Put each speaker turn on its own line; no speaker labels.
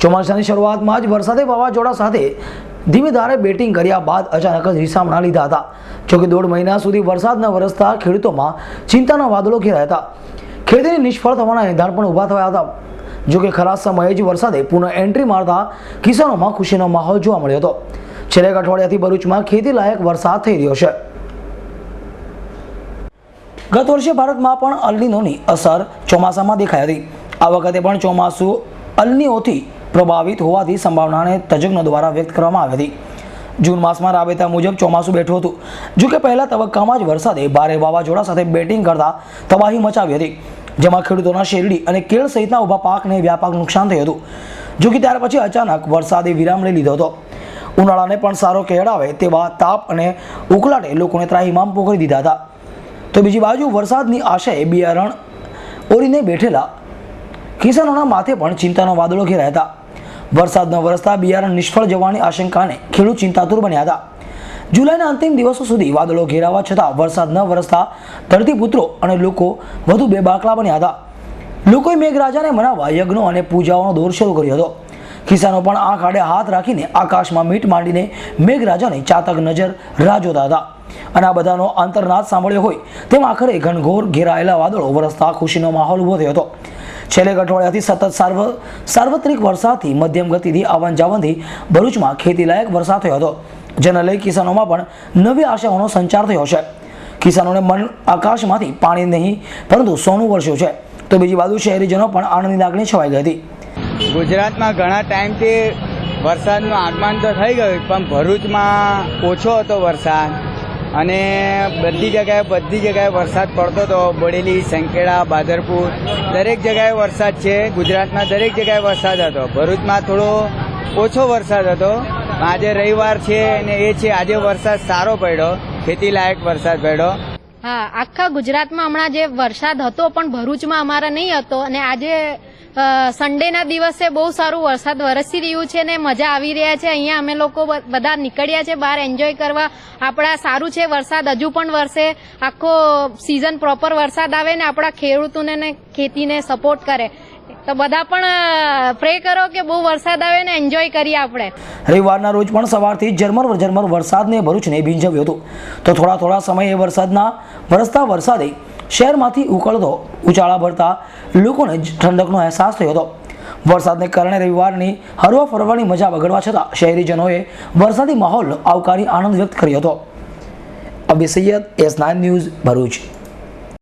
ચોમાસાની શરૂઆતમાં જ વરસાદે વાવાઝોડા સાથે ધીમી ધારે બેટિંગ કર્યા બાદ અચાનક જ રીસામણા લીધા હતા. જોકે 1.5 મહિના સુધી વરસાદ ન વરસતા ખેડૂતોમાં ચિંતાના વાદળો ઘેરાયા હતા. ખેતીને નિષ્ફળ થવાના એંધાણ પણ ઊભા થયા હતા. જોકે ખરાબ સમયે જ વરસાદે પુનઃ એન્ટ્રી મારતા કિસાનોમાં ખુશીનો માહોલ જોવા મળ્યો હતો. છેલ્લા એક અઠવાડિયાથી ભરૂચમાં ખેતી લાયક વરસાદ થઈ રહ્યો છે. ગત વર્ષે ભારતમાં પણ અલનીનોની અસર ચોમાસામાં દેખાઈ હતી. આ વખતે પણ ચોમાસું અલનીઓથી પ્રભાવિત હોવાની સંભાવનાને તજજ્ઞો દ્વારા વ્યક્ત કરવામાં આવી હતી. જૂન માસમાં રાબેતા મુજબ ચોમાસું બેઠું હતું. જોકે પહેલા તબક્કામાં જ વરસાદે ભારે વાવાઝોડા સાથે બેટિંગ કરતા તબાહી મચાવી હતી, જેમાં ખેડૂતોના શેરડી અને કેળ સહિતના ઊભા પાકને વ્યાપક નુકસાન થયું હતું. જોકે ત્યાર પછી અચાનક વરસાદે વિરામ લઈ લીધો હતો. ઉનાળાને પણ સારો કેળાવે તેવા તાપ અને ઉકળાટે લોકોને ત્રાહિમામ પોખરી દીધા હતા. તો બીજી બાજુ વરસાદની આશાએ બિયારણ ઓરીને બેઠેલા કિસાનોના માથે પણ ચિંતાનો વાદળો ઘેરાયા હતા. વરસાદ ન વરસતા બિયારણ નિષ્ફળ જવાની આશંકાને ખેડૂત ચિંતાતુર બન્યા હતા. જુલાઈના અંતિમ દિવસો સુધી વાદળો ઘેરાવા છતાં વરસાદ ન વરસતા ધરતીપુત્રો અને લોકો વધુ બેબાકલા બન્યા હતા. લોકોએ મેઘરાજાને મનાવવા યજ્ઞો અને પૂજાઓનો દોર શરૂ કર્યો હતો. કિસાનો પણ આંખ આડે હાથ રાખીને આકાશમાં મીટ માંડીને મેઘરાજાની ચાતક નજર રાહ જોતા હતા. અને આ બધાનો આંતરનાદ સાંભળ્યો હોય તેમ આખરે ઘનઘોર ઘેરાયેલા વાદળો વરસતા ખુશીનો માહોલ ઊભો થયો હતો. છેલ્લે અઠવાડિયાથી સતત સાર્વત્રિક વરસાદથી મધ્યમ ગતિથી આવન જાવનથી ભરૂચમાં ખેતીલાયક વરસાદ થયો હતો, જેને લઈ કિસાનોમાં પણ નવી આશાઓનો સંચાર થયો છે. કિસાનોને મન આકાશમાંથી પાણી નહીં પરંતુ સોનું વરસ્યું છે, તો બીજી બાજુ શહેરીજનો પણ આનંદની લાગણી છવાઈ ગઈ હતી.
ગુજરાતમાં ઘણા ટાઈમથી વરસાદનું આગમન તો થઈ ગયું, પણ ભરૂચમાં ઓછો હતો વરસાદ અને બધી જગ્યાએ વરસાદ પડતો હતો. બોડેલી, સંખેડા, બાદરપુર દરેક જગ્યાએ વરસાદ છે. ગુજરાતમાં દરેક જગ્યાએ વરસાદ હતો. ભરૂચમાં થોડો ઓછો વરસાદ હતો. આજે રવિવાર છે અને એ છે, આજે વરસાદ સારો પડ્યો, ખેતી લાયક વરસાદ પડ્યો.
હા, આખા ગુજરાતમાં હમણાં જે વરસાદ હતો પણ ભરૂચમાં અમારા નહીં હતો. અને આજે સન્ડેના દિવસે બહુ સારું વરસાદ વરસી રહ્યું છે ને મજા આવી રહ્યા છે. અહીંયા અમે લોકો બધા નીકળ્યા છે બહાર એન્જોય કરવા. આપણા સારું છે વરસાદ હજુ પણ વરસે, આખો સિઝન પ્રોપર વરસાદ આવે ને આપણા ખેડૂતોને ને ખેતીને સપોર્ટ કરે. તો બધા પણ પ્રે કરો કે બહુ વરસાદ આવે ને એન્જોય કરીએ આપણે.
રવિવારના રોજ પણ સવારથી ઝરમર વરસાદને ભરૂચને ભીંજવ્યું હતું. તો થોડા સમયે વરસતા વરસાદે શહેરમાંથી ઉકળતો ઉચાળા ભરતા લોકોને ઠંડકનો અહેસાસ થયો હતો. વરસાદને કારણે રવિવારની હરવા ફરવાની મજા બગડવા છતાં શહેરીજનોએ વરસાદી માહોલ આવકારી આનંદ વ્યક્ત કર્યો હતો. અબી સૈયદ, S9 ન્યૂઝ, ભરૂચ.